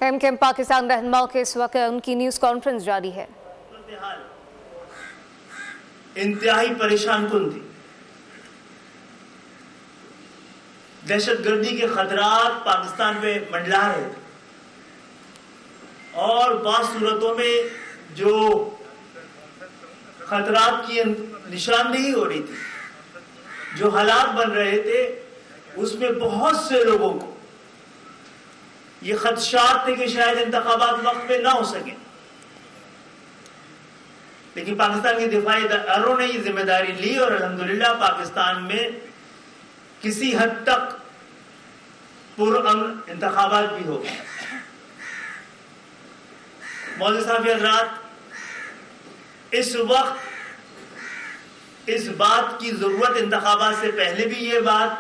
M Q M Pakistan رہنماؤں کے اس وقت ان کی نیوز کانفرنس جاری ہے۔ انتہائی پریشان کن تھی۔ دہشت گردی کے خطرات پاکستان پہ منڈلا رہے تھے اور بعض صورتوں میں جو خطرات کی نشاندہی ہو رہی تھی، جو حالات بن رہے تھے، اس میں بہت سے لوگوں کو یہ خدشات تھے کہ شاید انتخابات وقت پہ نہ ہو سکیں، لیکن پاکستان کے دفاعی اداروں نے یہ ذمہ داری لی اور الحمدللہ پاکستان میں کسی حد تک پرامن انتخابات بھی ہو گئے۔ معزز صحافی حضرات، اس وقت اس بات کی ضرورت انتخابات سے پہلے بھی یہ بات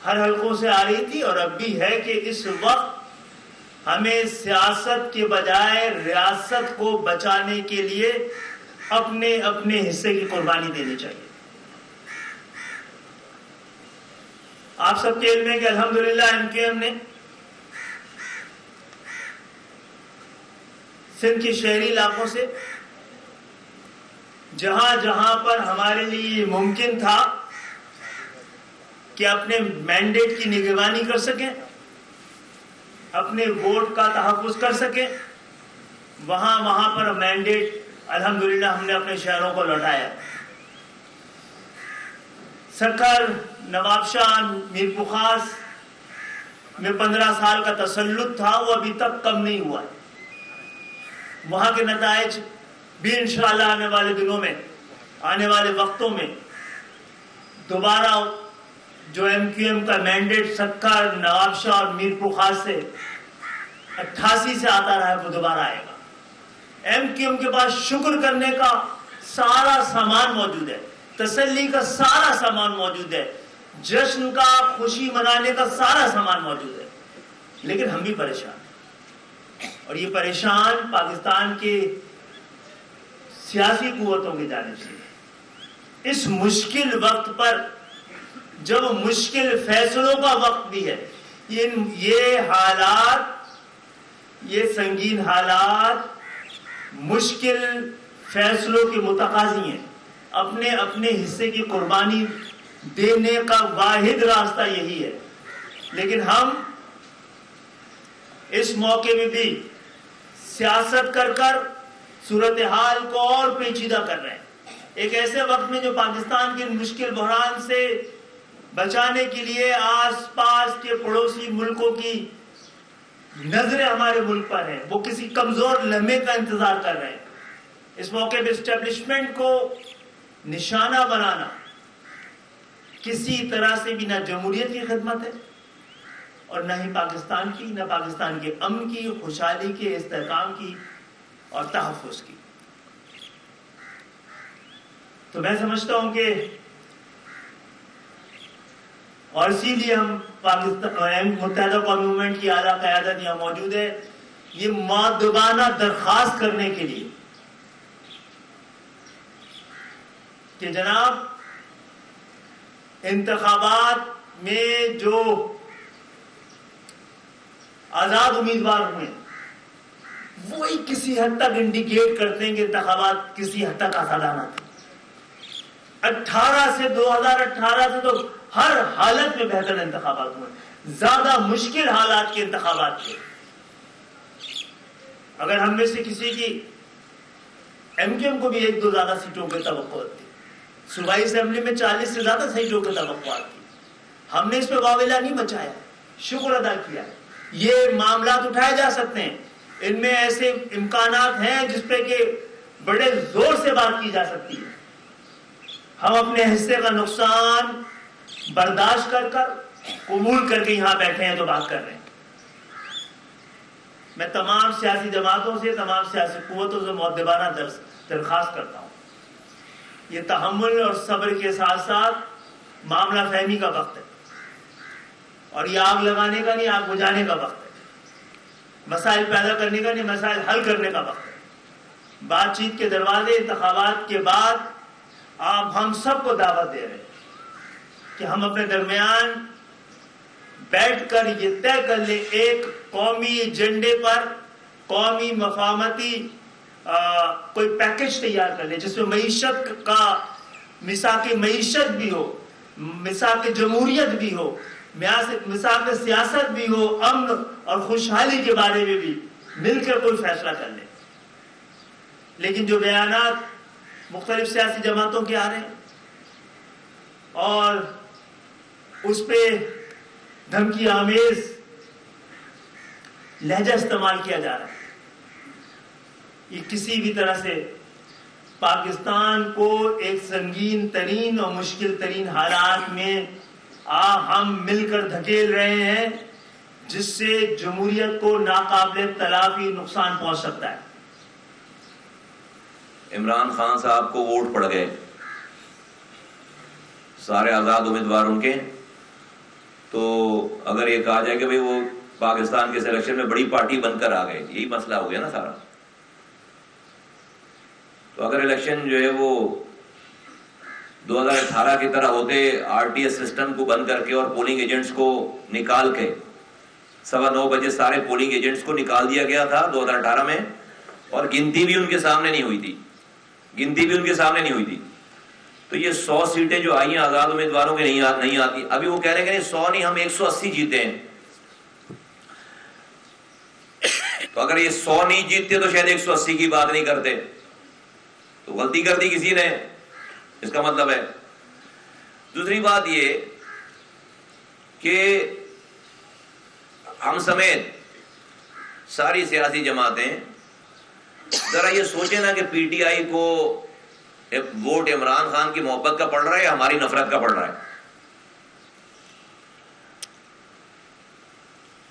ہر حلقوں سے آ رہی تھی اور اب بھی ہے کہ اس وقت ہمیں سیاست کے بجائے ریاست کو بچانے کے لیے اپنے اپنے حصے کی قربانی دینی چاہیے۔ آپ سب کے علم ہے کہ الحمدللہ ایم کیو ایم نے سندھ کے شہری علاقوں سے جہاں جہاں پر ہمارے لیے ممکن تھا کہ اپنے مینڈیٹ کی نگرانی کر سکیں، اپنے ووٹ کا تحفظ کر سکیں، وہاں پر مینڈیٹ الحمدللہ ہم نے اپنے شہروں کو لوٹایا۔ سکھر، نواب شاہ، میر پخاس میں 15 سال کا تسلط تھا، وہ ابھی تک کم نہیں ہوا ہے۔ وہاں کے نتائج بھی انشاءاللہ آنے والے دنوں میں، آنے والے وقتوں میں دوبارہ جو ایم کیو ایم کا مینڈیٹ سکھر، نواب شاہ اور میر پخاس سے 88 سے آتا رہا ہے، وہ دوبارہ آئے گا۔ ایم کیو ایم کے پاس شکر کرنے کا سارا سامان موجود ہے، تسلی کا سارا سامان موجود ہے، جشن کا، خوشی منانے کا سارا سامان موجود ہے، لیکن ہم بھی پریشان ہیں اور یہ پریشان پاکستان کے سیاسی قوتوں کی جانب سے اس مشکل وقت پر، جب مشکل فیصلوں کا وقت بھی ہے، یہ حالات، یہ سنگین حالات مشکل فیصلوں کے متقاضی ہیں۔ اپنے اپنے حصے کی قربانی دینے کا واحد راستہ یہی ہے، لیکن ہم اس موقع میں بھی سیاست کر صورتحال کو اور پیچیدہ کر رہے ہیں۔ ایک ایسے وقت میں جو پاکستان کے مشکل بحران سے بچانے کے لیے آس پاس کے پڑوسی ملکوں کی نظریں ہمارے ملک پر ہیں، وہ کسی کمزور لمحے کا انتظار کر رہے ہیں۔ اس موقع پہ اسٹیبلشمنٹ کو نشانہ بنانا کسی طرح سے بھی نہ جمہوریت کی خدمت ہے اور نہ ہی پاکستان کی، نہ پاکستان کے امن کی، خوشحالی کے، استحکام کی اور تحفظ کی۔ تو میں سمجھتا ہوں کہ اور اسی لیے ہم پاکستان متحدہ قومی موومنٹ کی اعلیٰ قیادت یہاں موجود ہے، یہ مؤدبانہ درخواست کرنے کے لیے کہ جناب انتخابات میں جو آزاد امیدوار ہوئے وہی کسی حد تک انڈیکیٹ کرتے ہیں کہ انتخابات کسی حد تک آزادانہ تھے۔ 2018 سے تو ہر حالت میں بہتر انتخابات ہوئے، زیادہ مشکل حالات کے انتخابات تھے۔ اگر ہم میں سے کسی کی ایم کیو ایم کو بھی 1-2 زیادہ سیٹوں کی توقع تھی، صوبائی اسمبلی میں 40 سے زیادہ سیٹوں کی توقع تھی، ہم نے اس پہ واویلا نہیں مچایا، شکر ادا کیا۔ یہ معاملات اٹھائے جا سکتے ہیں، ان میں ایسے امکانات ہیں جس پہ کہ بڑے زور سے بات کی جا سکتی ہے۔ ہم اپنے حصے کا نقصان برداشت کر قبول کر کے یہاں بیٹھے ہیں تو بات کر رہے ہیں۔ میں تمام سیاسی جماعتوں سے، تمام سیاسی قوتوں سے مؤدبانہ درخواست کرتا ہوں، یہ تحمل اور صبر کے ساتھ ساتھ معاملہ فہمی کا وقت ہے اور یہ آگ لگانے کا نہیں، آگ بجھانے کا وقت ہے، مسائل پیدا کرنے کا نہیں، مسائل حل کرنے کا وقت ہے۔ بات چیت کے دروازے انتخابات کے بعد آپ ہم سب کو دعوت دے رہے ہیں کہ ہم اپنے درمیان بیٹھ کر یہ طے کر لے ایک قومی ایجنڈے پر قومی مفاہمتی کوئی پیکج تیار کر لے جس میں معیشت کا میثاق معیشت بھی ہو, میثاق جمہوریت بھی ہو, میثاق سیاست بھی ہو, امن اور خوشحالی کے بارے میں بھی مل کر کوئی فیصلہ کر لے. لیکن جو بیانات مختلف سیاسی جماعتوں کے آ رہے ہیں اور اس پہ دھمکی آمیز لہجہ استعمال کیا جا رہا ہے, یہ کسی بھی طرح سے پاکستان کو ایک سنگین ترین اور مشکل ترین حالات میں ہم مل کر دھکیل رہے ہیں جس سے جمہوریت کو ناقابل تلافی نقصان پہنچ سکتا ہے. عمران خان صاحب کو ووٹ پڑ گئے سارے آزاد امیدوار ان کے, تو اگر یہ کہا جائے کہ بھئی وہ پاکستان کے سلیکشن میں بڑی پارٹی بن کر آ گئے, یہی مسئلہ ہو گیا نا سارا. تو اگر الیکشن جو ہے وہ 2018 کی طرح ہوتے, آر ٹی ایس سسٹم کو بند کر کے اور پولنگ ایجنٹس کو نکال کے 9:15 بجے سارے پولنگ ایجنٹس کو نکال دیا گیا تھا 2018 میں, اور گنتی بھی ان کے سامنے نہیں ہوئی تھی, تو یہ 100 سیٹیں جو آئی ہیں آزاد امیدواروں کے نہیں آتی. ابھی وہ کہہ رہے ہیں کہ 100 نہیں, ہم 180 جیتے ہیں. تو اگر یہ 100 نہیں جیتتے تو شاید 180 کی بات نہیں کرتے, تو غلطی کر دی کسی نے, اس کا مطلب ہے. دوسری بات یہ کہ ہم سمیت ساری سیاسی جماعتیں ذرا یہ سوچیں نا کہ پی ٹی آئی کو ووٹ عمران خان کی محبت کا پڑ رہا ہے یا ہماری نفرت کا پڑ رہا ہے.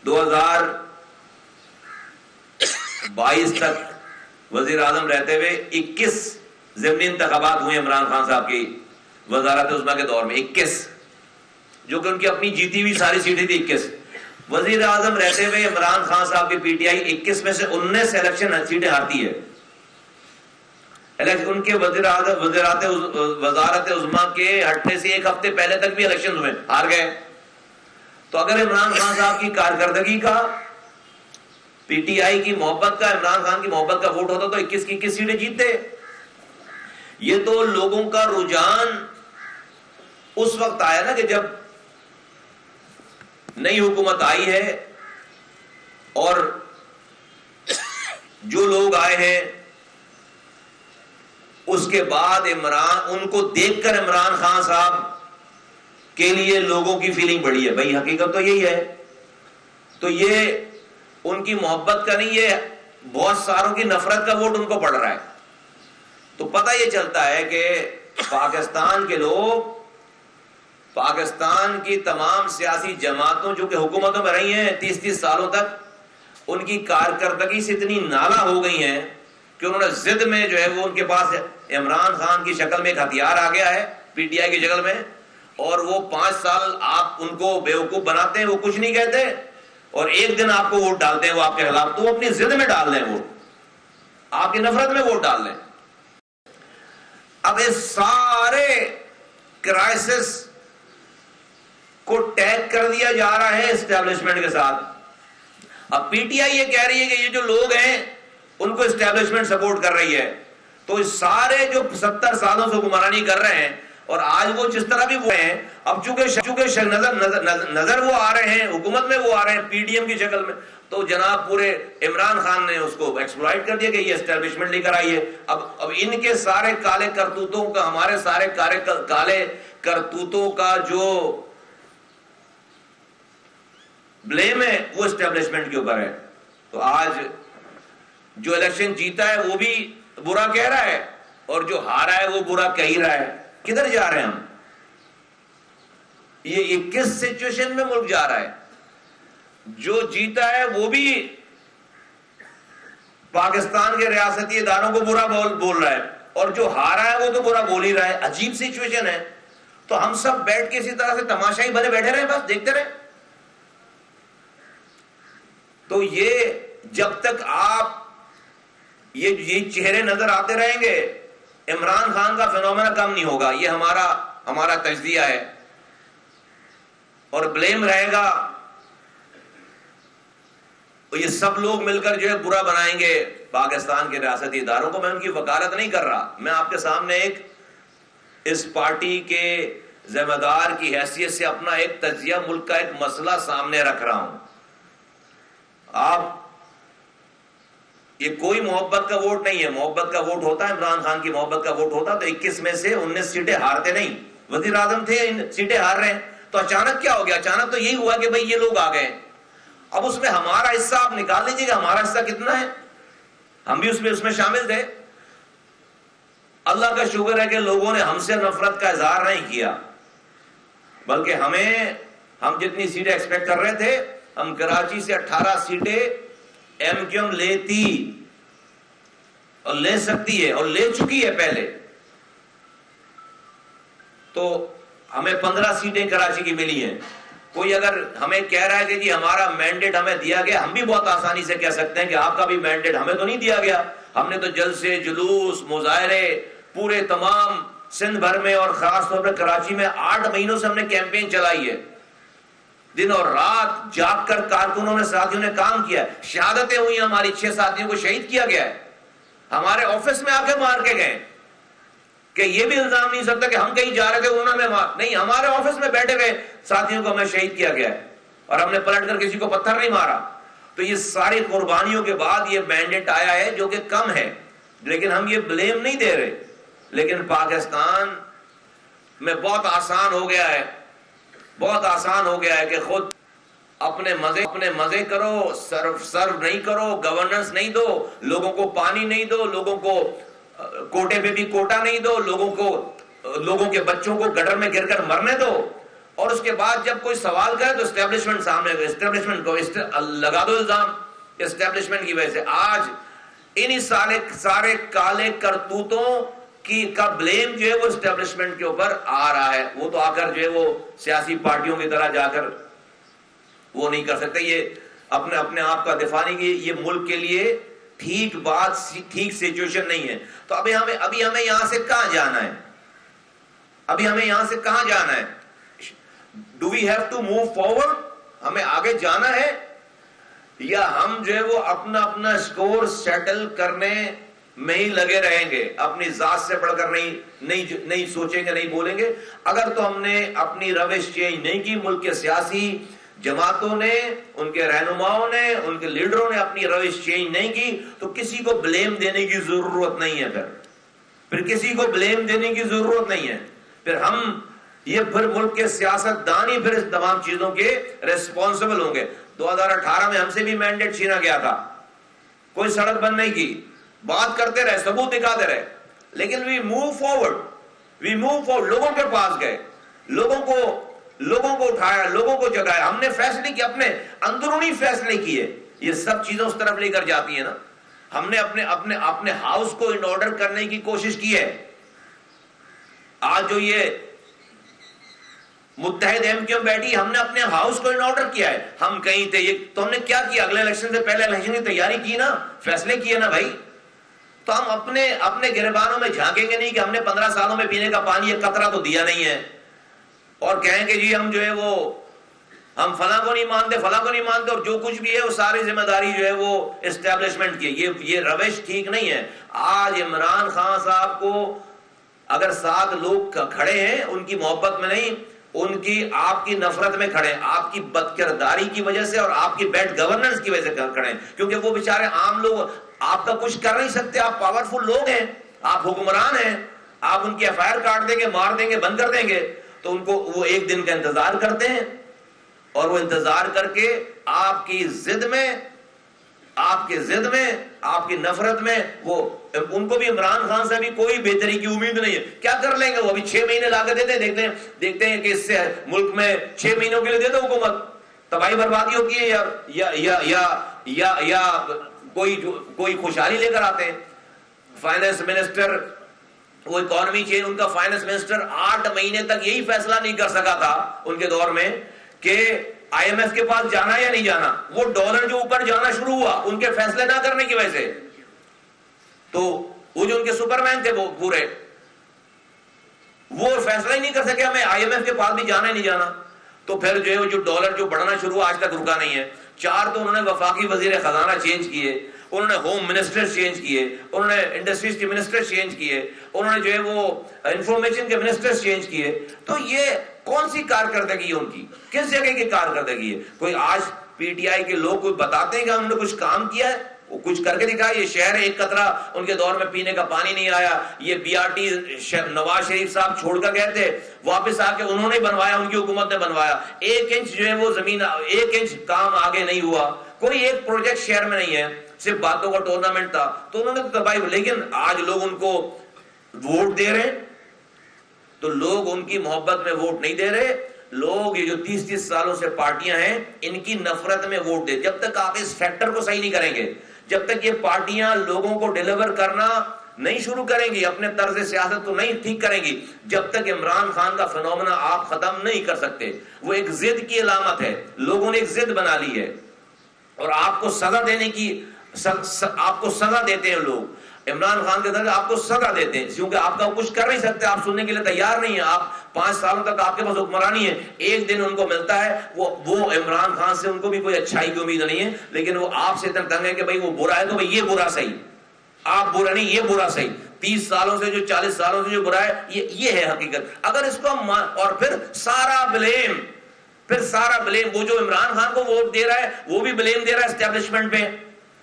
2022 تک وزیر اعظم رہتے ہوئے 21 ضمنی انتخابات ہوئے عمران خان صاحب کی وزارت عظمیٰ کے دور میں, 21, جو کہ ان کی اپنی جیتی ہوئی ساری سیٹیں تھی 21. وزیر اعظم رہتے ہوئے عمران خان صاحب کی پی ٹی آئی 21 میں سے 19 الیکشن سیٹیں ہارتی ہے. ان کے وزارت عظمیٰ کے ہٹنے سے 1 ہفتے پہلے تک بھی الیکشن ہوئے, ہار گئے. تو اگر عمران خان صاحب کی کارکردگی کا, پی ٹی آئی کی محبت کا, عمران خان کی محبت کا ووٹ ہوتا تو 21 کی 21 سیٹیں جیتتے. یہ تو لوگوں کا رجحان اس وقت آیا نا کہ جب نئی حکومت آئی ہے اور جو لوگ آئے ہیں اس کے بعد ان کو دیکھ کر عمران خان صاحب کے لیے لوگوں کی فیلنگ بڑھی ہے. بھائی حقیقت تو یہی ہے. تو یہ ان کی محبت کا نہیں, یہ بہت ساروں کی نفرت کا ووٹ ان کو پڑ رہا ہے. تو پتہ یہ چلتا ہے کہ پاکستان کے لوگ, پاکستان کی تمام سیاسی جماعتوں جو کہ حکومتوں میں رہی ہیں 30 سالوں تک, ان کی کارکردگی سے اتنی نالا ہو گئی ہیں کہ انہوں نے ضد میں جو ہے وہ ان کے پاس عمران خان کی شکل میں ایک ہتھیار آ گیا ہے پی ٹی آئی کی شکل میں, اور وہ 5 سال آپ ان کو بیوقوف بناتے ہیں, وہ کچھ نہیں کہتے, اور ایک دن آپ کو ووٹ ڈالتے ہیں وہ آپ کے خلاف, تو وہ اپنی ضد میں ڈال دیں ووٹ, آپ کی نفرت میں ووٹ ڈال دیں. اب اس سارے کرائسس کو ٹیگ کر دیا جا رہا ہے اسٹیبلشمنٹ کے ساتھ. اب پی ٹی آئی یہ کہہ رہی ہے کہ یہ جو لوگ ہیں ان کو اسٹیبلشمنٹ سپورٹ کر رہی ہے, تو اس سارے جو 70 سالوں سے حکمرانی کر رہے ہیں اور آج وہ جس طرح بھی وہ ہیں, اب چونکہ نظر وہ آ رہے ہیں, حکومت میں وہ آ رہے ہیں پی ڈی ایم کی شکل میں, تو جناب پورے عمران خان نے اس کو ایکسپلائٹ کر دیا کہ یہ اسٹیبلشمنٹ لے کر آئی ہے. اب ان کے سارے کالے کرتوتوں کا, ہمارے سارے کالے کرتوتوں کا جو بلیم ہے وہ اسٹیبلشمنٹ کے اوپر ہے. تو آج جو الیکشن جیتا ہے وہ بھی برا کہہ رہا ہے اور جو ہارا ہے وہ برا کہہ ہی رہا ہے. کدھر جا رہے ہیں ہم؟ یہ کس سچویشن میں ملک جا رہا ہے؟ جو جیتا ہے وہ بھی پاکستان کے ریاستی اداروں کو برا بول رہا ہے, اور جو ہارا ہے وہ تو برا بول ہی رہا ہے. عجیب سچویشن ہے. تو ہم سب بیٹھ کے اسی طرح سے تماشائی بنے بیٹھے رہے, بس دیکھتے رہے. تو یہ جب تک آپ یہ چہرے نظر آتے رہیں گے, عمران خان کا فینومینا کم نہیں ہوگا. یہ ہمارا تجزیہ ہے. اور بلیم رہے گا یہ سب لوگ مل کر جو ہے برا بنائیں گے پاکستان کے ریاستی اداروں کو. میں ان کی وکالت نہیں کر رہا, میں آپ کے سامنے ایک اس پارٹی کے ذمہ دار کی حیثیت سے اپنا ایک تجزیہ ملک کا ایک مسئلہ سامنے رکھ رہا ہوں. آپ یہ کوئی محبت کا ووٹ نہیں ہے. محبت کا ووٹ ہوتا ہے, عمران خان کی محبت کا ووٹ ہوتا تو 21 میں سے 19 سیٹیں ہارتے نہیں. وزیر اعظم تھے, سیٹیں ہار رہے ہیں, تو اچانک کیا ہو گیا؟ اچانک تو یہی ہوا کہ بھئی یہ لوگ آ گئے. اب اس میں ہمارا حصہ آپ نکال لیجیے گا, ہمارا حصہ کتنا ہے؟ ہم بھی اس میں شامل تھے. اللہ کا شکر ہے کہ لوگوں نے ہم سے نفرت کا اظہار نہیں کیا, بلکہ ہم جتنی سیٹیں ایکسپیکٹ کر رہے تھے, ہم کراچی سے 18 سیٹیں ایم کیو ایم لیتی اور لے سکتی ہے اور لے چکی ہے پہلے, تو ہمیں 15 سیٹیں کراچی کی ملی ہیں. کوئی اگر ہمیں کہہ رہا ہے کہ جی ہمارا مینڈیٹ ہمیں دیا گیا, ہم بھی بہت آسانی سے کہہ سکتے ہیں کہ آپ کا بھی مینڈیٹ ہمیں تو نہیں دیا گیا. ہم نے تو جلسے, جلوس, مظاہرے پورے تمام سندھ بھر میں اور خاص طور پر کراچی میں 8 مہینوں سے ہم نے کیمپین چلائی ہے. دن اور رات جاگ کر کارکنوں نے, ساتھیوں نے کام کیا. شہادتیں ہوئی, ہماری 6 ساتھیوں کو شہید کیا گیا ہے. ہمارے آفس میں آ کے مار کے گئے, کہ یہ بھی الزام نہیں سکتا کہ ہم کہیں جا رہے تھے انہوں نے مار, نہیں, ہمارے آفس میں بیٹھے ہوئے ساتھیوں کو ہمیں شہید کیا گیا ہے اور ہم نے پلٹ کر کسی کو پتھر نہیں مارا. تو یہ ساری قربانیوں کے بعد یہ مینڈیٹ آیا ہے جو کہ کم ہے, لیکن ہم یہ بلیم نہیں دے رہے. لیکن پاکستان میں بہت آسان ہو گیا ہے, بہت آسان ہو گیا ہے کہ خود اپنے مزے کرو, سرو نہیں کرو, گورننس نہیں دو, لوگوں کو پانی نہیں دو, لوگوں کو کوٹے پہ بھی کوٹا نہیں دو, لوگوں کے بچوں کو گٹر میں گر کر مرنے دو, اور اس کے بعد جب کوئی سوال کرے تو اسٹیبلشمنٹ سامنے, اسٹیبلشمنٹ کو لگا دو الزام اسٹیبلشمنٹ کی وجہ سے. آج انہی سارے کالے کرتوتوں کا بلیم جو ہے وہ اسٹیبلشمنٹ کے اوپر آ رہا ہے. وہ تو آ کر جو ہے وہ سیاسی پارٹیوں کی طرح جا کر وہ نہیں کر سکتے, یہ اپنے آپ کا دفاع نہیں, کی یہ ملک کے لیے ٹھیک بات, ٹھیک سچویشن نہیں ہے. تو ابھی ہمیں یہاں سے کہاں جانا ہے؟ ابھی ہمیں یہاں سے کہاں جانا ہے؟ Do we have to move forward? ہمیں آگے جانا ہے, یا ہم جو ہے وہ اپنا سکور سیٹل کرنے میں ہی لگے رہیں گے, اپنی ذات سے بڑھ کر نہیں سوچیں گے, نہیں بولیں گے. اگر تو ہم نے اپنی روش چینج نہیں کی, ملک کے سیاسی جماعتوں نے, ان کے رہنماؤں نے, ان کے لیڈروں نے اپنی روش چینج نہیں کی, تو کسی کو بلیم دینے کی ضرورت نہیں ہے. پھر کسی کو بلیم دینے کی ضرورت نہیں ہے. پھر ملک کے سیاست دان ہی پھر اس تمام چیزوں کے ریسپانسبل ہوں گے. 2018 میں ہم سے بھی مینڈیٹ چھینا گیا تھا, کوئی سڑک بند نہیں کی, بات کرتے رہے, ثبوت دکھاتے رہے, لیکن وی موو فارورڈ, لوگوں کے پاس گئے, لوگوں کو اٹھایا, لوگوں کو جگایا. ہم نے فیصلے کیے, اپنے اندرونی فیصلے کیے. یہ سب چیزیں اس طرف لے کر جاتی ہیں نا. ہم نے اپنے ہاؤس کو ان آرڈر کرنے کی کوشش کی ہے. آج جو یہ متحد ایم کیو بیٹھی, ہم نے اپنے ہاؤس کو ان آرڈر کیا ہے. ہم کہیں تھے, یہ تو ہم نے کیا کیا؟ اگلے الیکشن سے پہلے الیکشن کی تیاری کی نا, فیصلے کیے نا بھائی. تو ہم اپنے گریبانوں میں جھانکیں گے نہیں کہ ہم نے 15 سالوں میں پینے کا پانی ایک قطرہ تو دیا نہیں ہے, اور کہیں کہ جی ہم جو ہے وہ ہم فلاں کو نہیں مانتے, اور جو کچھ بھی ہے وہ ساری ذمہ داری جو ہے وہ اسٹیبلشمنٹ کی. یہ روش ٹھیک نہیں ہے. آج عمران خان صاحب کو اگر 7 لوگ کھڑے ہیں, ان کی محبت میں نہیں, ان کی آپ کی نفرت میں کھڑے ہیں, آپ کی بدکرداری کی وجہ سے اور آپ کی بیڈ گورننس کی وجہ سے کھڑے ہیں. کیونکہ وہ بیچارے عام لوگ آپ کا کچھ کر نہیں سکتے. آپ پاورفل لوگ ہیں, آپ حکمران ہیں, آپ ان کی ایف آئی آر کاٹ دیں گے, مار دیں گے, بند کر دیں گے, تو ان کو وہ ایک دن کا انتظار کرتے ہیں, اور وہ انتظار کر کے آپ کی ضد میں, آپ کی نفرت میں, وہ ان کو بھی عمران خان سے بھی کوئی بہتری کی امید نہیں ہے. کیا کر لیں گے وہ؟ ابھی 6 مہینے لا کے دیکھتے ہیں کہ اس سے ملک میں 6 مہینوں کے لیے دے دو حکومت, تباہی بربادی ہوتی ہے, یا کوئی خوشحالی لے کر آتے ہیں. فائنانس منسٹر, وہ اکانومی چین, ان کا فائنانس منسٹر 8 مہینے تک یہی فیصلہ نہیں کر سکا تھا ان کے دور میں کہ آئی ایم ایف کے پاس جانا یا نہیں جانا. وہ ڈالر جو اوپر جانا شروع ہوا ان کے فیصلے نہ کرنے کی وجہ سے, تو وہ جو ان کے سپرمین تھے وہ پورے, وہ فیصلہ ہی نہیں کر سکے ہمیں آئی ایم ایف کے پاس بھی جانا ہی نہیں جانا. تو پھر جو ہے جو ڈالر جو بڑھنا شروع ہوا آج تک رکا نہیں ہے. 4 تو انہوں نے وفاقی وزیر خزانہ چینج کیے، انہوں نے ہوم منسٹر چینج کیے، انہوں نے انڈسٹریز کے منسٹر چینج کیے، انہوں نے جو ہے وہ انفارمیشن کے منسٹر چینج کیے. تو یہ کون سی کارکردگی ہے ان کی؟ کس جگہ کی کارکردگی ہے؟ کوئی آج پی ٹی آئی کے لوگ کوئی بتاتے ہیں کہ ہم نے کچھ کام کیا ہے؟ وہ کچھ کر کے دکھایا. یہ شہر ایک قطرہ ان کے دور میں پینے کا پانی نہیں آیا. یہ be are T Nawaz Sharif صاحب چھوڑ کر گئے تھے، واپس آ کے انہوں نے بنوایا، ان کی حکومت نے بنوایا. 1 انچ جو ہے وہ زمین، 1 انچ کام آگے نہیں ہوا. کوئی ایک پروجیکٹ شہر میں نہیں ہے، صرف باتوں کا ٹورنامنٹ تھا. تو انہوں نے تو تباہی. لیکن آج لوگ ان کو ووٹ دے رہے ہیں، تو لوگ ان کی محبت میں ووٹ نہیں دے رہے. لوگ یہ جو 30 سالوں سے پارٹیاں ہیں ان کی نفرت میں ووٹ دے. جب تک آپ اس فیکٹر کو صحیح نہیں کریں گے، جب تک یہ پارٹیاں لوگوں کو ڈیلیور کرنا نہیں شروع کریں گی، اپنے طرز سیاست کو نہیں ٹھیک کریں گی، جب تک عمران خان کا فنومنا آپ ختم نہیں کر سکتے. وہ ایک ضد کی علامت ہے، لوگوں نے ایک ضد بنا لی ہے اور آپ کو سزا دینے کی آپ کو سزا دیتے ہیں لوگ. عمران خان کے درجے آپ کو سزا دیتے ہیں کیونکہ آپ کا کچھ کر نہیں سکتے، آپ سننے کے لیے تیار نہیں ہیں. آپ 5 سالوں تک آپ کے پاس حکمرانی ہے، ایک دن ان کو ملتا ہے، وہ عمران خان سے ان کو بھی کوئی اچھائی کی امید نہیں ہے، لیکن وہ آپ سے اتنا تنگ ہے کہ بھائی وہ برا ہے تو بھائی یہ برا صحیح، آپ برا نہیں یہ برا صحیح. 30 سالوں سے جو 40 سالوں سے جو برا ہے یہ ہے حقیقت. اگر اس کو اور پھر سارا بلیم وہ جو عمران خان کو ووٹ دے رہا ہے وہ بھی بلیم دے رہا ہے اسٹیبلشمنٹ پہ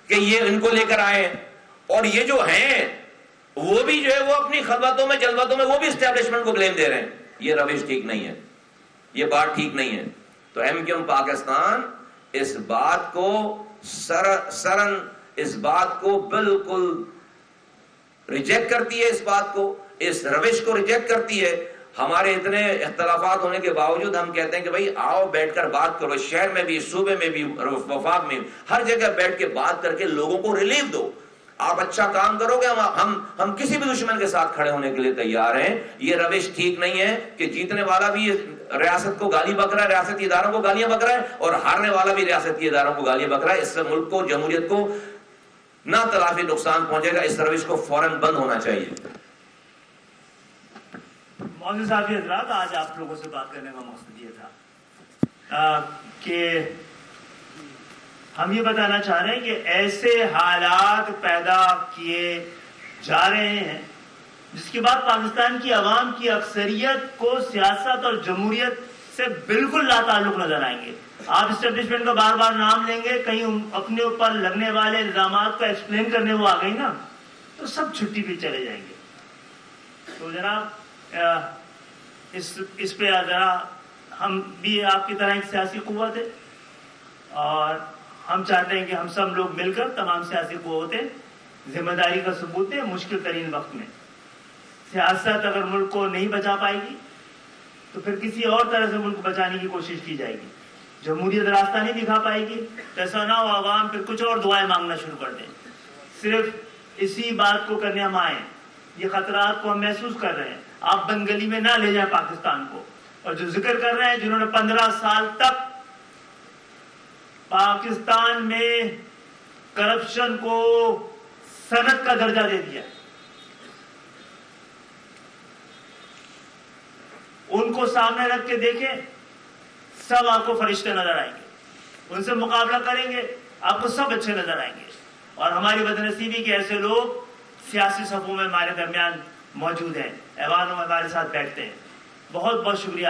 کہ یہ ان کو لے کر آئے ہیں، اور یہ جو ہیں وہ بھی جو ہے وہ اپنی خلوتوں میں جلوتوں میں وہ بھی اسٹیبلشمنٹ کو بلیم دے رہے ہیں. یہ روش ٹھیک نہیں ہے، یہ بات ٹھیک نہیں ہے. تو ایم کیو ایم پاکستان اس بات کو سرن اس بات کو بالکل ریجیکٹ کرتی ہے، اس بات کو، اس روش کو ریجیکٹ کرتی ہے. ہمارے اتنے اختلافات ہونے کے باوجود ہم کہتے ہیں کہ بھائی آؤ بیٹھ کر بات کرو، شہر میں بھی، صوبے میں بھی، وفاق میں، ہر جگہ بیٹھ کے بات کر کے لوگوں کو ریلیف دو. آپ اچھا کام کرو گے، ہم کسی بھی دشمن کے ساتھ کھڑے ہونے کے لیے تیار ہیں. یہ روش ٹھیک نہیں ہے کہ جیتنے والا بھی ریاست کو گالی بک رہا ہے، ریاستی اداروں کو گالیاں بک رہا ہے، اور ہارنے والا بھی ریاستی اداروں کو گالیاں بک رہا ہے. اس سے ملک کو، جمہوریت کو نہ تلافی نقصان پہنچے گا. اس روش کو فوراً بند ہونا چاہیے. معزز صاحب حضرات، آج آپ لوگوں سے بات کرنے کا مقصد یہ تھا کہ ہم یہ بتانا چاہ رہے ہیں کہ ایسے حالات پیدا کیے جا رہے ہیں جس کے بعد پاکستان کی عوام کی اکثریت کو سیاست اور جمہوریت سے بالکل لا تعلق نظر آئیں گے. آپ اسٹیبلشمنٹ کا بار بار نام لیں گے، کہیں اپنے اوپر لگنے والے الزامات کو ایکسپلین کرنے وہ آ گئی نا تو سب چھٹی پہ چلے جائیں گے. تو جناب اس پہ ذرا ہم بھی آپ کی طرح ایک سیاسی قوت ہے اور ہم چاہتے ہیں کہ ہم سب لوگ مل کر تمام سیاسی قوتیں ذمہ داری کا ثبوت دیں. مشکل ترین وقت میں سیاست اگر ملک کو نہیں بچا پائے گی تو پھر کسی اور طرح سے ملک بچانے کی کوشش کی جائے گی. جمہوریت راستہ نہیں دکھا پائے گی تو ایسا نہ ہو عوام پھر کچھ اور دعائیں مانگنا شروع کر دیں. صرف اسی بات کو کرنے ہم آئے، یہ خطرات کو ہم محسوس کر رہے ہیں. آپ بند گلی میں نہ لے جائیں پاکستان کو. اور جو ذکر کر رہے ہیں جنہوں نے 15 سال تک پاکستان میں کرپشن کو صنعت کا درجہ دے دیا، ان کو سامنے رکھ کے دیکھیں، سب آپ کو فرشتے نظر آئیں گے. ان سے مقابلہ کریں گے آپ کو سب اچھے نظر آئیں گے. اور ہماری بدنصیبی کے ایسے لوگ سیاسی صفوں میں ہمارے درمیان موجود ہیں، ایوانوں میں ہمارے ساتھ بیٹھتے ہیں. بہت بہت شکریہ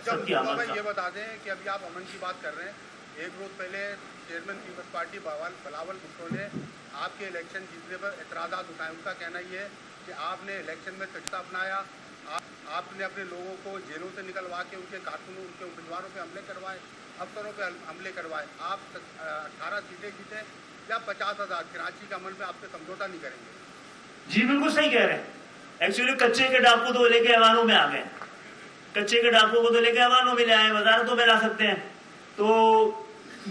سب کی آمد کا. یہ بتا دیں کہ ابھی آپ امن کی بات کر رہے ہیں. ایک روز پہلے چیئرمین پیپلز پارٹی بلاول بھٹو نے آپ کے الیکشن جیتنے پر اعتراضات اٹھائے. ان کا کہنا یہ ہے کہ آپ نے الیکشن میں کچا اپنایا، آپ نے اپنے لوگوں کو جیلوں سے نکلوا کے ان کے کارکنوں، ان کے امیدواروں پہ حملے کروائے، افسروں پہ حملے کروائے. آپ 18 سیٹیں جیتے یا 50,000. کراچی کے عمل میں آپ سے سمجھوتا نہیں کریں گے. جی بالکل صحیح کہہ رہے ہیں. ایکچولی کچے کے ڈاکو تو لے کے ایوانوں میں آ گئے، کچے کے ڈاکو کو تو لے کے ایوانوں میں لے آئے، وزارتوں میں لا سکتے ہیں. تو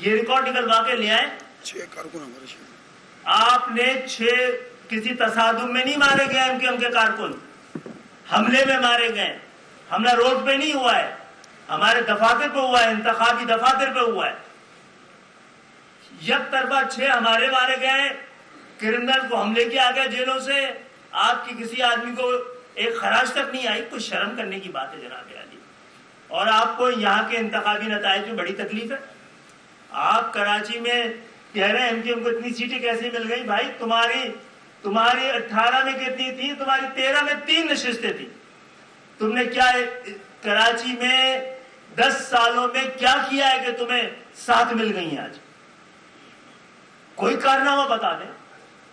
یہ ریکارڈ نکلوا کے لے آئے. 6 کارکن ہمارے شہر آپ نے 6 کسی تصادم میں نہیں مارے گئے. ایم کیو ایم کے کارکن حملے میں مارے گئے. حملہ روڈ پہ نہیں ہوا ہے، ہمارے دفاتر پہ ہوا ہے، انتخابی دفاتر پہ ہوا ہے. یک طرفہ 6 ہمارے مارے گئے، کرمنل کو حملے کیا گیا جیلوں سے. آپ کی کسی آدمی کو ایک خراش تک نہیں آئی. کچھ شرم کرنے کی بات ہے جناب عالی. اور آپ کو یہاں کے انتخابی نتائج میں بڑی تکلیف ہے. آپ کراچی میں کہہ رہے ہیں MQM کو اتنی سیٹیں کیسے مل گئی؟ بھائی تمہاری 18 میں کتنی تھی؟ تمہاری 13 میں 3 نشستیں تھی. تم نے کیا کراچی میں 10 سالوں میں کیا کیا ہے کہ تمہیں 7 مل گئی ہیں آج؟ کوئی کارنامہ بتا دیں.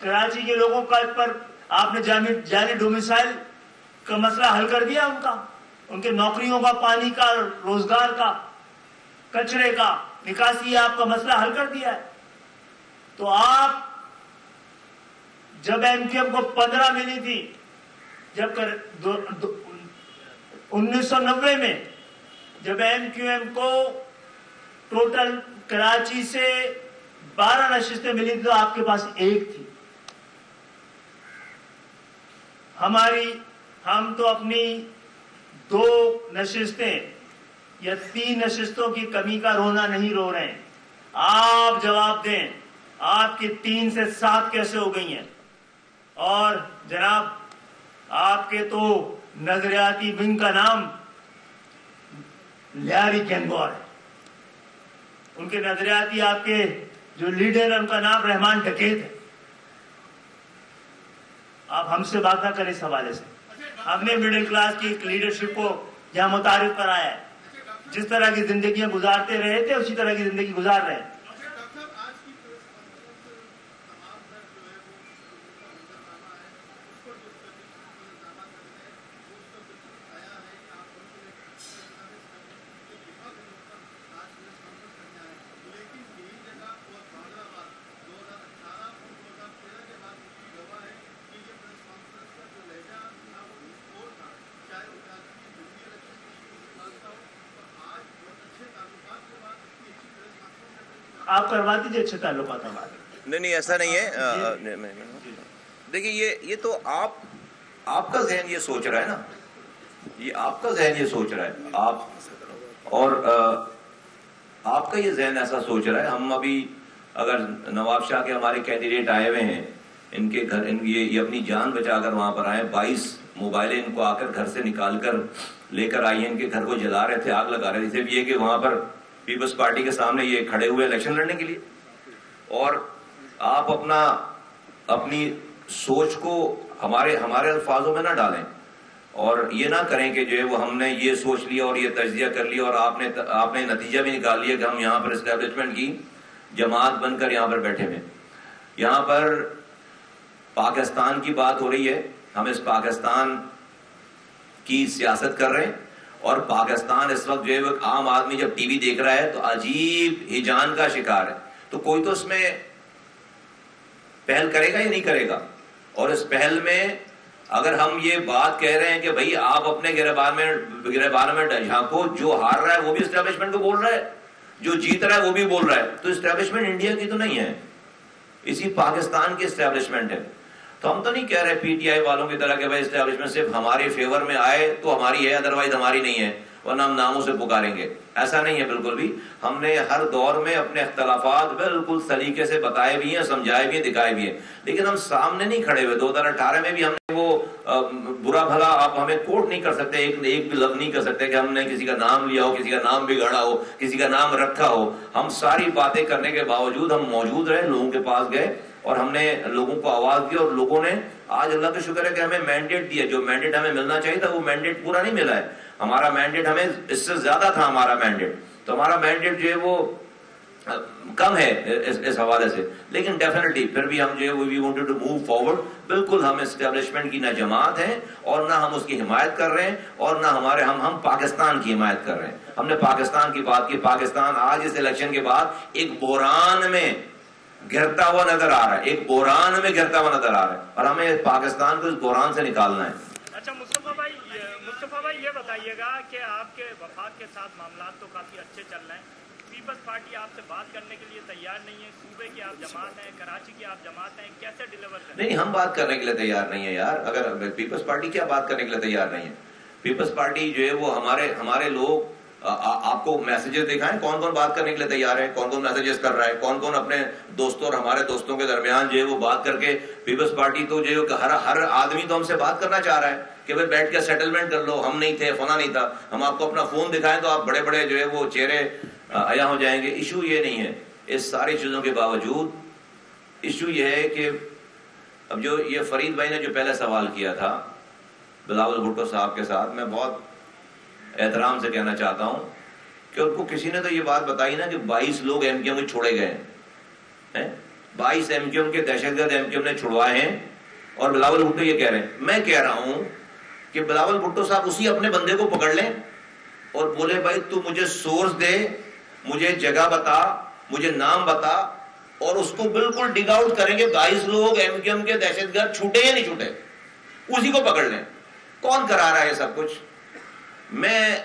کراچی کے لوگوں کا پر آپ نے جعلی ڈومیسائل کا مسئلہ حل کر دیا، ان کے نوکریوں کا، پانی کا، روزگار کا، کچرے کا، نکاسی آپ کا مسئلہ حل کر دیا ہے. تو آپ جب MQM کو 15 ملی تھی، جب 1990 میں جب MQM کو ٹوٹل کراچی سے 12 نشستیں ملی تھی تو آپ کے پاس 1 تھی. ہم تو اپنی 2 نشستیں یا 3 نشستوں کی کمی کا رونا نہیں رو رہے ہیں. آپ جواب دیں آپ کی 3 سے 7 کیسے ہو گئی ہیں؟ اور جناب آپ کے تو نظریاتی ونگ کا نام لیاری گینگور ہے. ان کے نظریاتی آپ کے جو لیڈر ہیں ان کا نام رحمان ڈکیت ہے. آپ ہم سے بات نہ کریں اس حوالے سے. ہم نے مڈل کلاس کی ایک لیڈرشپ کو یہاں متعارف کرایا ہے. جس طرح کی زندگیاں گزارتے رہے تھے اسی طرح کی زندگی گزار رہے ہیں. آپ کروا دیجیے اچھے تعلقات ہمارے. نہیں ایسا نہیں ہے. دیکھیے یہ تو آپ کا ذہن یہ سوچ رہا ہے نا، یہ آپ کا ذہن یہ سوچ رہا ہے. آپ اور آپ کا یہ ذہن ایسا سوچ رہا ہے. ہم ابھی اگر نواب شاہ کے ہمارے کینڈیڈیٹ آئے ہوئے ہیں، ان کے گھر یہ اپنی جان بچا کر وہاں پر آئے. 22 موبائلیں ان کو آ کر گھر سے نکال کر لے کر آئی ہیں. ان کے گھر کو جلا رہے تھے، آگ لگا رہے تھے. صرف یہ کہ وہاں پر پیپلز پارٹی کے سامنے یہ کھڑے ہوئے الیکشن لڑنے کے لیے. اور آپ اپنی سوچ کو ہمارے الفاظوں میں نہ ڈالیں اور یہ نہ کریں کہ جو ہے وہ ہم نے یہ سوچ لیا اور یہ تجزیہ کر لیا اور آپ نے نتیجہ بھی نکال لیا کہ ہم یہاں پر اسٹیبلشمنٹ کی جماعت بن کر یہاں پر بیٹھے ہوئے. یہاں پر پاکستان کی بات ہو رہی ہے. ہم اس پاکستان کی سیاست کر رہے ہیں اور پاکستان اس وقت جو ہے عام آدمی جب ٹی وی دیکھ رہا ہے تو عجیب ہیجان کا شکار ہے. تو کوئی تو اس میں پہل کرے گا یا نہیں کرے گا. اور اس پہل میں اگر ہم یہ بات کہہ رہے ہیں کہ بھئی آپ اپنے گریبان میں جھانکو، جو ہار رہا ہے وہ بھی اسٹیبلشمنٹ کو بول رہا ہے، جو جیت رہا ہے وہ بھی بول رہا ہے، تو اسٹیبلشمنٹ انڈیا کی تو نہیں ہے، اسی پاکستان کی اسٹیبلشمنٹ ہے. تو ہم تو نہیں کہہ رہے پی ٹی آئی والوں کی طرح کہ بھائی اسٹیبلشمنٹ صرف ہمارے فیور میں آئے تو ہماری ہے، ادروائز ہماری نہیں ہے، ورنہ ہم ناموں سے پکاریں گے. ایسا نہیں ہے بالکل بھی. ہم نے ہر دور میں اپنے اختلافات بالکل سلیقے سے بتائے بھی ہیں، سمجھائے بھی ہیں، دکھائے بھی ہیں، لیکن ہم سامنے نہیں کھڑے ہوئے. 2018 میں بھی ہم نے وہ برا بھلا آپ ہمیں کوٹ نہیں کر سکتے، ایک بھی لفظ نہیں کر سکتے کہ ہم نے کسی کا نام لیا ہو، کسی کا نام بگاڑا ہو، کسی کا نام رکھا ہو. ہم ساری باتیں کرنے کے باوجود ہم موجود رہے، لوگوں کے پاس گئے اور ہم نے لوگوں کو آواز دی اور لوگوں نے آج اللہ کا شکر ہے کہ ہمیں مینڈیٹ دیا. جو مینڈیٹ ہمیں ملنا چاہیے تھا وہ مینڈیٹ پورا نہیں ملا ہے. ہمارا مینڈیٹ ہمیں اس سے زیادہ تھا ہمارا مینڈیٹ. تو ہمارا مینڈیٹ جو ہے وہ کم ہے اس حوالے سے، لیکن ڈیفینیٹلی پھر بھی ہم جو ہے we wanted to move forward. بالکل ہم اسٹیبلشمنٹ کی نہ جماعت ہیں اور نہ ہم اس کی حمایت کر رہے ہیں اور نہ ہم پاکستان کی حمایت کر رہے ہیں. ہم نے پاکستان کی بات کی. پاکستان آج اس الیکشن کے بعد ایک بحران میں گرتا ہوا نظر آ رہا ہے، ایک بحران میں گرتا ہوا نظر آ رہا ہے اور ہمیں پاکستان کو اس بحران سے نکالنا ہے. اچھا مصطفیٰ بھائی یہ بتائیے گا کہ آپ کے وفاق کے ساتھ معاملات تو کافی اچھے چل رہے ہیں. پیپلز پارٹی آپ سے بات کرنے کے لیے تیار نہیں ہے. صوبے کی آپ جماعت ہیں، کراچی کی آپ جماعت ہیں، کیسے ڈیلیور کریں؟ نہیں، ہم بات کرنے کے لیے تیار نہیں ہے یار. اگر پیپلز پارٹی کیا بات کرنے کے لیے تیار نہیں ہے. پیپلز پارٹی جو ہے وہ ہمارے لوگ آپ کو میسیجز دکھائیں کون کون بات کرنے کے لیے تیار ہے، کون کون میسیجز کر رہا ہے، کون کون اپنے دوستوں اور ہمارے دوستوں کے درمیان جو ہے وہ بات کر کے. پیپلز پارٹی تو جو ہے ہر آدمی تو ہم سے بات کرنا چاہ رہا ہے کہ بھائی بیٹھ کے سیٹلمنٹ کر لو، ہم نہیں تھے، فلاں نہیں تھا. ہم آپ کو اپنا فون دکھائیں تو آپ بڑے بڑے جو ہے وہ چہرے عیاں ہو جائیں گے. ایشو یہ نہیں ہے. اس ساری چیزوں کے باوجود ایشو یہ ہے کہ اب جو یہ فرید بھائی نے جو پہلے سوال کیا تھا بلاول بھٹو صاحب کے ساتھ، میں بہت احترام سے کہنا چاہتا ہوں کہ ان کو کسی نے تو یہ بات بتائی نا کہ 22 لوگ ایم کیو ایم کے چھوڑے گئے ہیں، 22 ایم کیو ایم کے دہشت گرد ایم کیو ایم نے چھڑوائے ہیں، اور بلاول بھٹو یہ کہہ رہے ہیں۔ میں کہہ رہا ہوں کہ بلاول بھٹو صاحب اسی اپنے بندے کو پکڑ لیں اور بولے بھائی تو مجھے سورس دے، مجھے جگہ بتا، مجھے نام بتا، اور اس کو بالکل ڈگ آؤٹ کریں گے 22 لوگ ایم کیو ایم کے دہشت گرد چھوٹے یا نہیں چھوٹے، اسی کو پکڑ لیں۔ کون کرا رہا ہے یہ سب کچھ؟ میں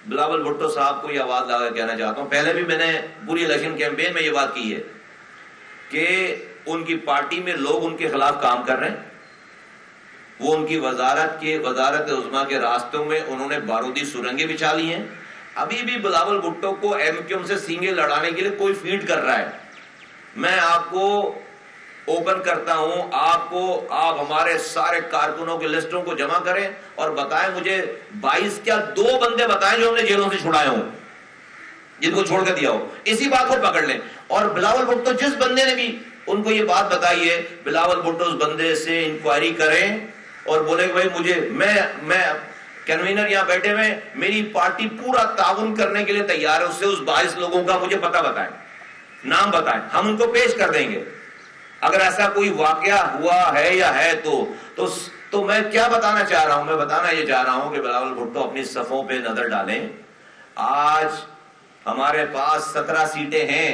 بلاول بھٹو صاحب کو یہ آواز لگا کے کہنا چاہتا ہوں، پہلے بھی میں نے پوری الیکشن کیمپین میں یہ بات کی ہے کہ ان کی پارٹی میں لوگ ان کے خلاف کام کر رہے ہیں، وہ ان کی وزارت عظمیٰ کے راستوں میں انہوں نے بارودی سرنگیں بچھا لی ہیں۔ ابھی بھی بلاول بھٹو کو ایم کیو ایم سے سینگیں لڑانے کے لیے کوئی فیڈ کر رہا ہے۔ میں آپ کو اوپن کرتا ہوں، آپ ہمارے سارے کارکنوں کے لسٹوں کو جمع کریں اور بتائیں مجھے 22 کیا 2 بندے بتائیں جو ہم نے جیلوں سے چھڑائے ہوں، جن کو چھوڑ کے دیا ہو، اسی بات کو پکڑ لیں۔ اور بلاول بھٹو جس بندے نے بھی ان کو یہ بات بتائی ہے، بلاول بھٹو اس بندے سے انکوائری کریں اور بولے کہ بھائی مجھے میں کنوینر یہاں بیٹھے ہوئے، میری پارٹی پورا تعاون کرنے کے لیے تیار ہے، اس سے اس 22 لوگوں کا مجھے پتہ بتائیں، نام بتائیں، ہم ان کو پیش کر دیں گے۔ اگر ایسا کوئی واقعہ ہوا ہے یا ہے تو میں کیا بتانا چاہ رہا ہوں؟ میں بتانا یہ چاہ رہا ہوں کہ بلاول بھٹو اپنی صفوں پہ نظر ڈالیں۔ آج ہمارے پاس 17 سیٹیں ہیں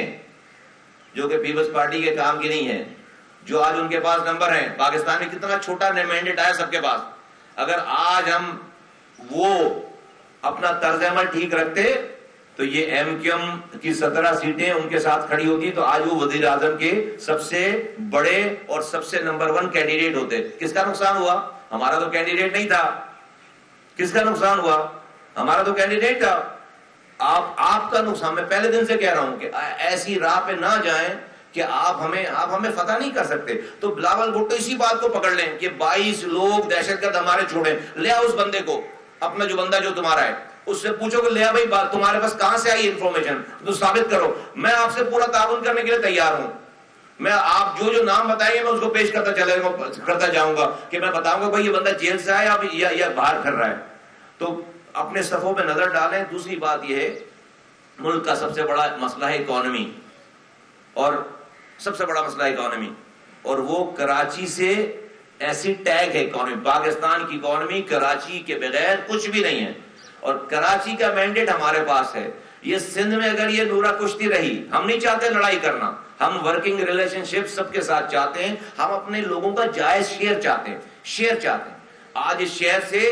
جو کہ پیپلز پارٹی کے کام کی نہیں ہیں، جو آج ان کے پاس نمبر ہیں۔ پاکستان میں کتنا چھوٹا مینڈیٹ آیا سب کے پاس، اگر آج ہم وہ اپنا طرز عمل ٹھیک رکھتے تو یہ ایم کیو ایم کی 17 سیٹیں ان کے ساتھ کھڑی ہوتی تو آج وہ وزیر اعظم کے سب سے بڑے اور سب سے نمبر 1 کینڈیڈیٹ ہوتے۔ کس کا نقصان ہوا؟ ہمارا تو کینڈیڈیٹ نہیں تھا۔ کس کا نقصان ہوا؟ ہمارا تو کینڈیڈیٹ تھا۔ آپ کا نقصان، میں پہلے دن سے کہہ رہا ہوں کہ ایسی راہ پہ نہ جائیں کہ آپ ہمیں فتح نہیں کر سکتے۔ تو بلاول بھٹو اسی بات کو پکڑ لیں کہ 22 لوگ دہشت گرد ہمارے چھوڑیں، لے آؤ اس بندے کو، اپنا جو بندہ جو تمہارا ہے اس سے پوچھو کہ لیا بھائی تمہارے پاس کہاں سے آئی انفارمیشن، تو ثابت کرو۔ میں آپ سے پورا تعاون کرنے کے لیے تیار ہوں۔ میں آپ جو نام بتائیں گے میں اس کو پیش کرتا جاؤں گا کہ میں بتاؤں گا بھائی یہ بندہ جیل سے آیا یا باہر پھر رہا ہے۔ تو اپنے صفوں پہ نظر ڈالیں۔ دوسری بات یہ ہے، ملک کا سب سے بڑا مسئلہ ہے اکانومی، اور سب سے بڑا مسئلہ ہے اکانومی، اور وہ کراچی سے ایسی ٹیگ ہے اکانومی۔ پاکستان کی اکانومی کراچی کے بغیر کچھ بھی نہیں ہے، اور کراچی کا مینڈیٹ ہمارے پاس ہے۔ یہ سندھ میں اگر یہ نورا کشتی رہی، ہم نہیں چاہتے لڑائی کرنا، ہم ورکنگ ریلیشن شپ سب کے ساتھ چاہتے ہیں، ہم اپنے لوگوں کا جائز شیئر چاہتے ہیں۔ آج اس شیئر سے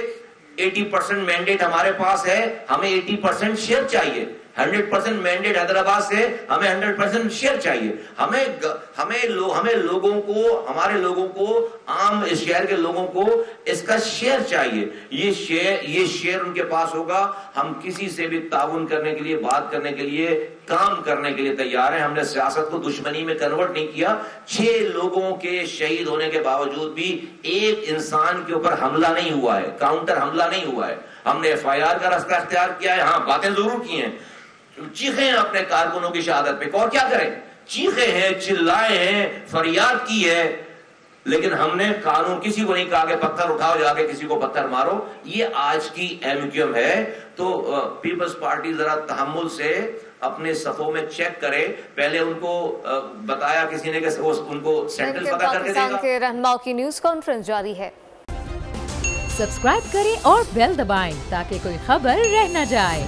80% مینڈیٹ ہمارے پاس ہے، ہمیں 80% شیئر چاہیے۔ 100% مینڈیٹ حیدرآباد سے، ہمیں 100% شیئر چاہیے۔ ہمیں لوگوں کو عام اس شہر کے لوگوں کو اس کا شیئر چاہیے۔ یہ شیئر ان کے پاس ہوگا، ہم کسی سے بھی تعاون کرنے کے لیے، بات کرنے کے لیے، کام کرنے کے لیے تیار ہیں۔ ہم نے سیاست کو دشمنی میں کنورٹ نہیں کیا۔ 6 لوگوں کے شہید ہونے کے باوجود بھی ایک انسان کے اوپر حملہ نہیں ہوا ہے، کاؤنٹر حملہ نہیں ہوا ہے۔ ہم نے FIR کا راستہ اختیار کیا ہے، ہاں باتیں ضرور کی ہیں، چیخے ہیں اپنے کارکنوں کی شہادت پہ، اور کیا کریں، چیخے ہیں، چلائے ہیں، فریاد کی ہے، لیکن ہم نے قانون کسی کو نہیں کہا کہ پتھر اٹھاؤ جا کے کسی کو پتھر مارو۔ یہ آج کی ایم کیو ایم ہے۔ تو پیپلز پارٹی ذرا تحمل سے اپنے صفوں میں چیک کرے۔ پہلے ان کو بتایا کسی نے کہ ان کو سینٹرل پتہ کر کے دے گا۔ پاکستان کے رہنماؤں کی نیوز کانفرنس جاری ہے۔ سبسکرائب کریں اور بیل دبائیں تاکہ کوئی خبر رہ نہ جائے۔